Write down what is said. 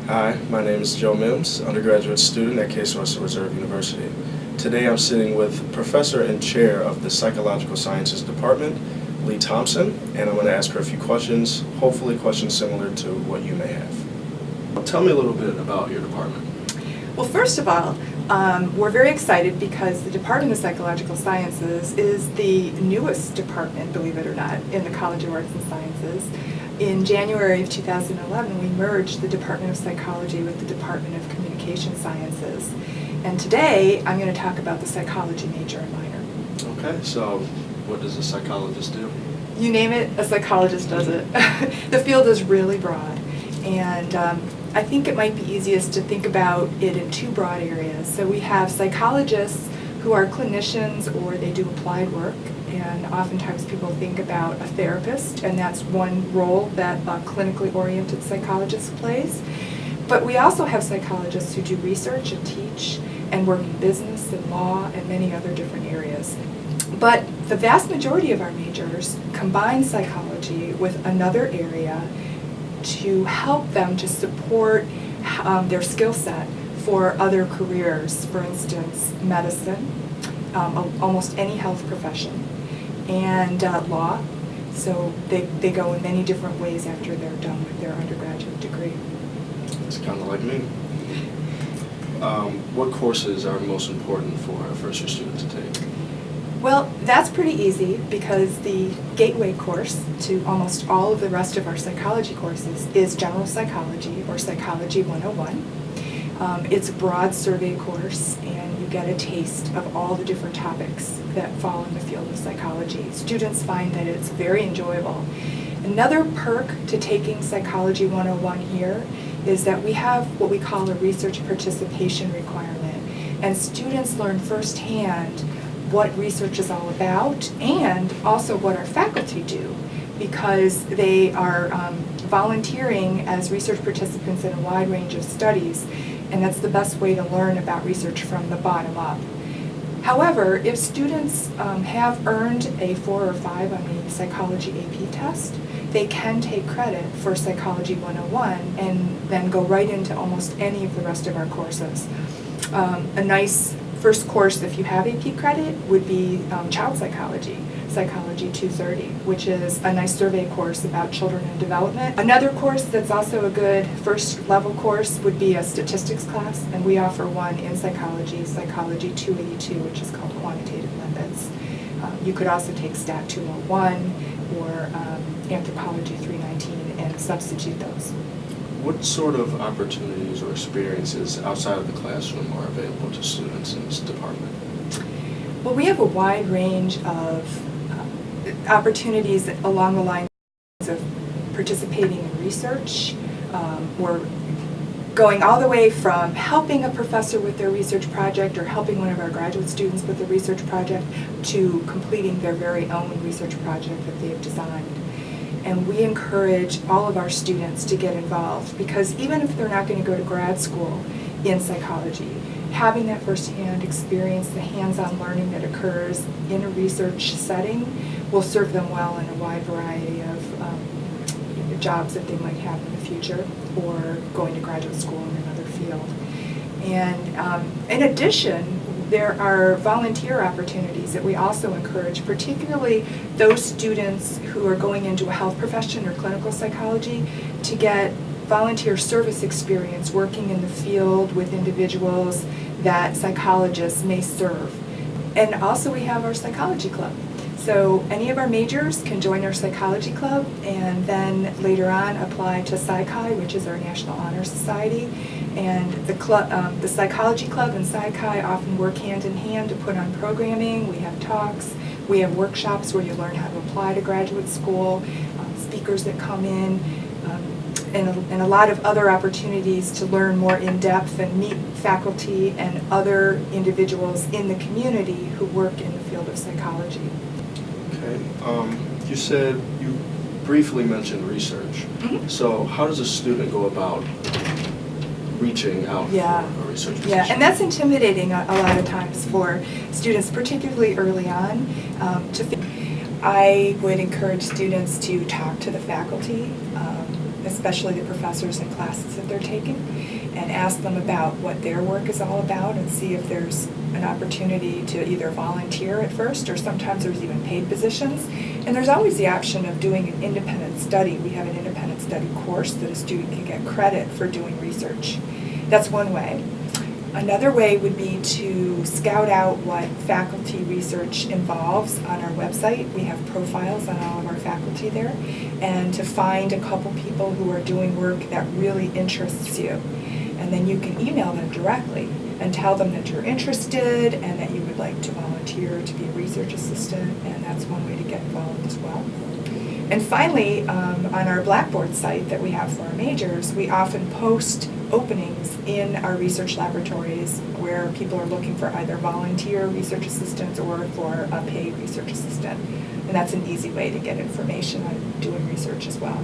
Hi, my name is Joe Mims, undergraduate student at Case Western Reserve University. Today I'm sitting with Professor and Chair of the Psychological Sciences Department, Lee Thompson, and I'm going to ask her a few questions, hopefully questions similar to what you may have. Tell me a little bit about your department. Well, first of all, we're very excited because the Department of Psychological Sciences is the newest department, believe it or not, in the College of Arts and Sciences. In January of 2011, we merged the Department of Psychology with the Department of Communication Sciences. And today, I'm going to talk about the psychology major and minor. Okay, so what does a psychologist do? You name it, a psychologist does it. The field is really broad, and I think it might be easiest to think about it in two broad areas. So we have psychologists who are clinicians or they do applied work, and oftentimes people think about a therapist, and that's one role that a clinically oriented psychologist plays. But we also have psychologists who do research and teach and work in business and law and many other different areas. But the vast majority of our majors combine psychology with another area to help them to support their skill set for other careers, for instance, medicine, almost any health profession, and law. So they go in many different ways after they're done with their undergraduate degree. It's kind of like me. What courses are most important for a first-year student to take? Well, that's pretty easy because the gateway course to almost all of the rest of our psychology courses is General Psychology or Psychology 101. It's a broad survey course and you get a taste of all the different topics that fall in the field of psychology. Students find that it's very enjoyable. Another perk to taking Psychology 101 here is that we have what we call a research participation requirement, and students learn firsthand what research is all about and also what our faculty do, because they are volunteering as research participants in a wide range of studies, and that's the best way to learn about research from the bottom up. However, if students have earned a 4 or 5 on the psychology AP test, they can take credit for Psychology 101 and then go right into almost any of the rest of our courses. A nice first course, if you have AP credit, would be Child Psychology, Psychology 230, which is a nice survey course about children and development. Another course that's also a good first level course would be a statistics class, and we offer one in psychology, Psychology 282, which is called Quantitative Methods. You could also take Stat 201 or Anthropology 319 and substitute those. What sort of opportunities or experiences outside of the classroom are available to students in this department? Well, we have a wide range of opportunities along the lines of participating in research. We're going all the way from helping a professor with their research project or helping one of our graduate students with a research project to completing their very own research project that they've designed. And we encourage all of our students to get involved because even if they're not going to go to grad school in psychology, having that firsthand experience, the hands-on learning that occurs in a research setting will serve them well in a wide variety of jobs that they might have in the future or going to graduate school in another field. And in addition, there are volunteer opportunities that we also encourage, particularly those students who are going into a health profession or clinical psychology, to get volunteer service experience working in the field with individuals that psychologists may serve. And also we have our psychology club. So any of our majors can join our psychology club and then later on apply to Psy-Chi, which is our National Honor Society. And the Psychology Club and Psy-Chi often work hand in hand to put on programming. We have talks, we have workshops where you learn how to apply to graduate school, speakers that come in, and a lot of other opportunities to learn more in depth and meet faculty and other individuals in the community who work in the field of psychology. Okay. You said you briefly mentioned research. Mm-hmm. So how does a student go about reaching out for a research position? Yeah, and that's intimidating a lot of times for students, particularly early on. I would encourage students to talk to the faculty, especially the professors in classes that they're taking, and ask them about what their work is all about and see if there's an opportunity to either volunteer at first, or sometimes there's even paid positions. And there's always the option of doing an independent study. We have an independent study course that a student can get credit for doing research. That's one way. Another way would be to scout out what faculty research involves on our website. We have profiles on all of our faculty there, and to find a couple people who are doing work that really interests you. And then you can email them directly and tell them that you're interested and that you would like to volunteer to be a research assistant, and that's one way to get involved as well. And finally, on our Blackboard site that we have for our majors, we often post openings in our research laboratories where people are looking for either volunteer research assistants or for a paid research assistant. And that's an easy way to get information on doing research as well.